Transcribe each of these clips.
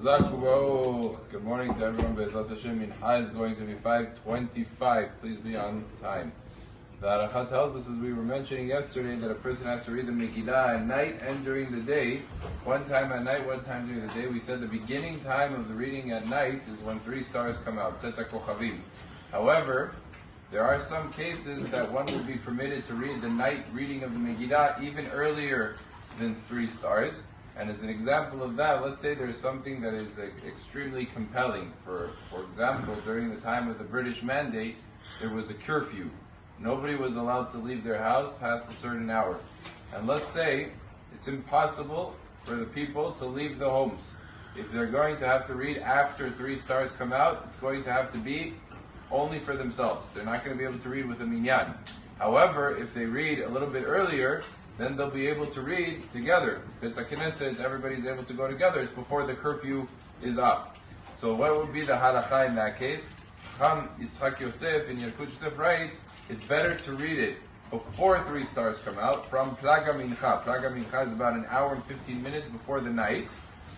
Chazak u'baruch. Good morning to everyone. Be'ezrat Hashem, Mincha is going to be 5:25. Please be on time. The Halacha tells us, as we were mentioning yesterday, that a person has to read the Megila at night and during the day. One time at night, one time during the day. We said the beginning time of the reading at night is when 3 stars come out, Seta Kochavim. However, there are some cases that one will be permitted to read the night reading of the Megillah even earlier than 3 stars. And as an example of that, let's say there's something that is extremely compelling. For example, during the time of the British Mandate, there was a curfew. Nobody was allowed to leave their house past a certain hour. And let's say it's impossible for the people to leave the homes. If they're going to have to read after 3 stars come out, it's going to have to be only for themselves. They're not going to be able to read with a minyan. However, if they read a little bit earlier, then they'll be able to read together. Beit HaKnesset, everybody's able to go together. It's before the curfew is up. So what would be the halacha in that case? Chacham Yitzchak Yosef in Yalkut Yosef writes, it's better to read it before 3 stars come out from Plaga Mincha. Plaga Mincha is about an hour and 15 minutes before the night.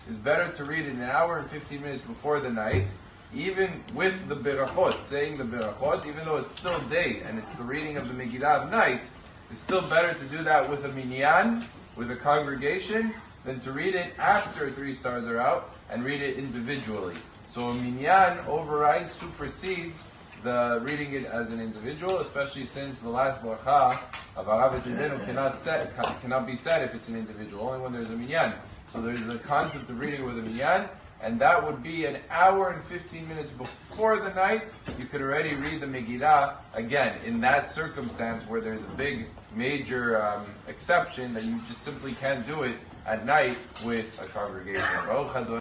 It's better to read it an hour and 15 minutes before the night, even with the berachot, saying the berachot, even though it's still day and it's the reading of the Megillah at night. It's still better to do that with a minyan, with a congregation, than to read it after 3 stars are out and read it individually. So a minyan overrides, supersedes the reading it as an individual, especially since the last bracha of Harav Etidenu cannot be said if it's an individual, only when there's a minyan. So there's a concept of reading with a minyan, and that would be an hour and 15 minutes before the night. You could already read the Megillah, again, in that circumstance where there's a big, major exception that you just simply can't do it at night with a congregation.